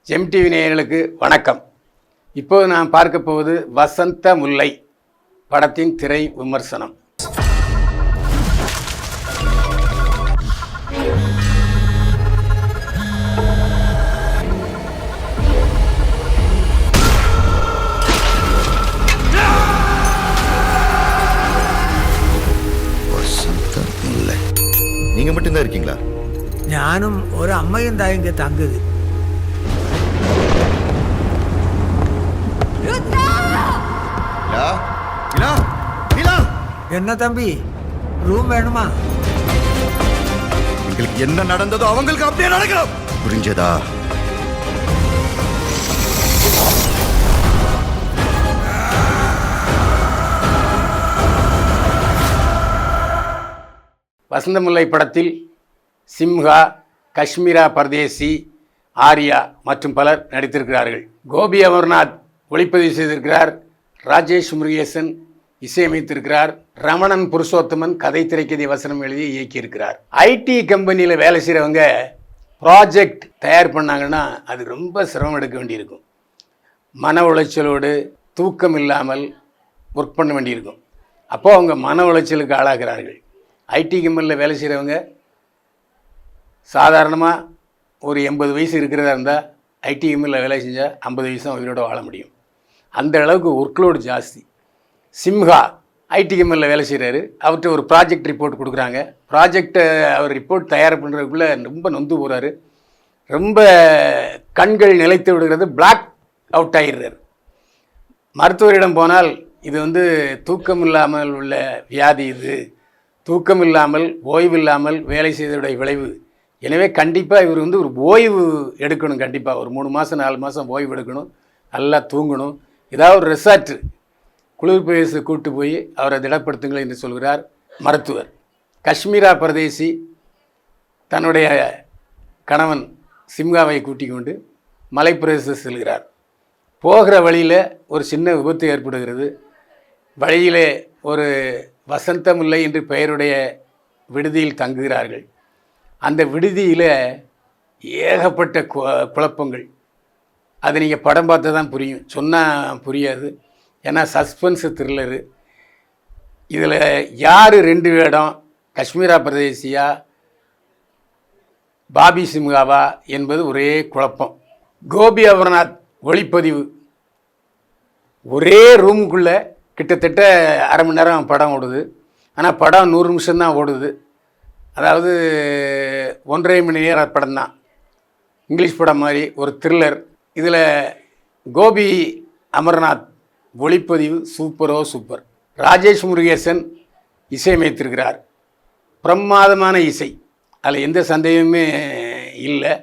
GeM TV நேயர்களுக்கு வணக்கம். இப்போது நான் பார்க்க போவது வசந்த முல்லை படத்தின் திரை விமர்சனம். வசந்த முல்லை நீங்க மட்டும்தான் இருக்கீங்களா? ஞானும் ஒரு அம்மையும் தான் இங்க தங்குது. என்ன தம்பி, ரூம் வேணுமா? உங்களுக்கு என்ன நடந்ததோ அவங்களுக்கு அப்படியே நடக்கணும், புரிஞ்சதா? வசந்த முல்லை படத்தில் சிம்ஹா, காஷ்மீரா பரதேசி, ஆர்யா மற்றும் பலர் நடித்திருக்கிறார்கள். கோபி அமர்நாத் ஒளிப்பதிவு செய்திருக்கிறார். ராஜேஷ் முருகேசன் இசையமைத்திருக்கிறார். ரமணன் புருஷோத்தமன் கதை திரைக்கதை வசனம் எழுதி இயக்கியிருக்கிறார். ஐடி கம்பெனியில் வேலை செய்கிறவங்க ப்ராஜெக்ட் தயார் பண்ணாங்கன்னா அது ரொம்ப சிரமம் எடுக்க வேண்டியிருக்கும். மன உளைச்சலோடு தூக்கம் இல்லாமல் ஒர்க் பண்ண வேண்டியிருக்கும். அப்போது அவங்க மன உளைச்சலுக்கு ஆளாகிறார்கள். ஐடி கம்பெனியில் வேலை செய்கிறவங்க சாதாரணமாக ஒரு 80 வயசு இருக்கிறதா இருந்தால் ஐடி கம்பெனியில் வேலை செஞ்சால் 50 வயசு உயிரோட வாழ முடியும். அந்த அளவுக்கு ஒர்க்லோடு ஜாஸ்தி. சிம்ஹா ஐடி கம்பெனியில் வேலை செய்கிறாரு. அவர்கிட்ட ஒரு ப்ராஜெக்ட் ரிப்போர்ட் கொடுக்குறாங்க. ப்ராஜெக்டை அவர் ரிப்போர்ட் தயார் பண்ணுறதுக்குள்ளே ரொம்ப நொந்து போகிறாரு. ரொம்ப கண்கள் நிலைத்து விடுகிறது. பிளாக் அவுட் ஆகிடுறாரு. மருத்துவரிடம் போனால் இது தூக்கம் இல்லாமல் உள்ள வியாதி, இது தூக்கம் இல்லாமல் ஓய்வு இல்லாமல் வேலை செய்ததுடைய விளைவு. எனவே கண்டிப்பாக இவர் ஒரு ஓய்வு எடுக்கணும். கண்டிப்பாக ஒரு 3 மாதம் 4 மாதம் ஓய்வு எடுக்கணும். நல்லா தூங்கணும். ஏதாவது ஒரு ரெசார்ட்டு குளிர் பிரதேசத்தை கூட்டு போய் அவரை திடப்படுத்துங்கள் என்று சொல்கிறார் மருத்துவர். காஷ்மீரா பரதேசி தன்னுடைய கணவன் சிம்ஹாவை கூட்டிக் கொண்டு மலைப்பிரதேசம் செல்கிறார். போகிற வழியில் ஒரு சின்ன விபத்து ஏற்படுகிறது. வழியிலே ஒரு வசந்த முல்லை என்று பெயருடைய விடுதியில் தங்குகிறார்கள். அந்த விடுதியில் ஏகப்பட்ட குழப்பங்கள். அது நீங்கள் படம் பார்த்தா தான் புரியும், சொன்னால் புரியாது. ஏன்னா சஸ்பென்ஸு த்ரில்லரு. இதில் யார் 2 வேடம், காஷ்மீரா பிரதேசியா பாபி சிம்ஹாவா என்பது ஒரே குழப்பம். கோபி அமர்நாத் ஒளிப்பதிவு. ஒரே ரூமுக்குள்ளே கிட்டத்தட்ட அரை மணி நேரம் படம் ஓடுது. ஆனால் படம் 100 நிமிஷம்தான் ஓடுது. அதாவது 1.5 மணி நேர படம் தான். இங்கிலீஷ் படம் மாதிரி ஒரு த்ரில்லர். இதில் கோபி அமர்நாத் ஒளிப்பதிவு சூப்பரோ சூப்பர். ராஜேஷ் முருகேசன் இசையமைத்திருக்கிறார். பிரமாதமான இசை, அதில் எந்த சந்தேகமே இல்லை.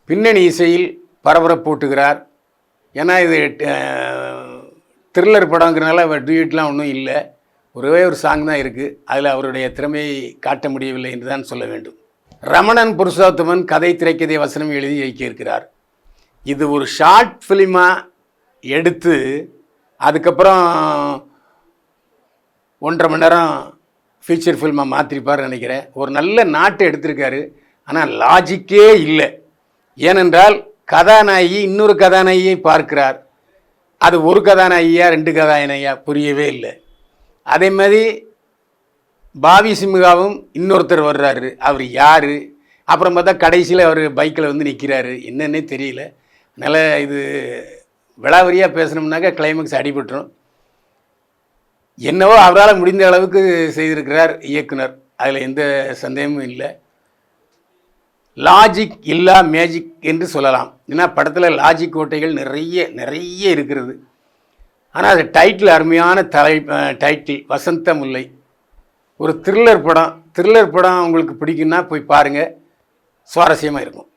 பின்னணி இசையில் பரபரப்பூட்டுகிறார். ஏன்னா இது த்ரில்லர் படங்கிறனால டூயட்லாம் ஒன்றும் இல்லை. ஒரே ஒரு சாங் தான் இருக்குது. அதில் அவருடைய திறமையை காட்ட முடியவில்லை என்று தான் சொல்ல வேண்டும். ரமணன் புருஷோத்தமன் கதை திரைக்கதை வசனம் எழுதி இயக்கியிருக்கிறார். இது ஒரு ஷார்ட் ஃபிலிமாக எடுத்து அதுக்கப்புறம் 1.5 மணி நேரம் ஃபீச்சர் ஃபில்மாக மாற்றிருப்பார் நினைக்கிறேன். ஒரு நல்ல நாட்டை எடுத்திருக்காரு. ஆனால் லாஜிக்கே இல்லை. ஏனென்றால் கதாநாயகி இன்னொரு கதாநாயகியை பார்க்கிறார். அது ஒரு கதாநாயகியா 2 கதாநாயகியா புரியவே இல்லை. அதே மாதிரி பாபி சிம்ஹாவும் இன்னொருத்தர் வர்றாரு. அவர் யார்? அப்புறம் பார்த்தா கடைசியில் அவர் பைக்கில் நிற்கிறாரு. என்னன்னே தெரியல. அதனால் இது விளாவரியாக பேசணும்னாக்கா கிளைமேக்ஸ் அடிபட்டுரும். என்னவோ அவரால் முடிந்த அளவுக்கு செய்திருக்கிறார் இயக்குனர். அதில் எந்த சந்தேகமும் இல்லை. லாஜிக் இல்லா மேஜிக் என்று சொல்லலாம். ஏன்னா படத்தில் லாஜிக் கோட்டைகள் நிறைய இருக்கிறது. ஆனால் அது டைட்டில் அருமையான டைட்டில் வசந்த முல்லை. ஒரு த்ரில்லர் படம். த்ரில்லர் படம் உங்களுக்கு பிடிக்குன்னா போய் பாருங்கள், சுவாரஸ்யமாக இருக்கும்.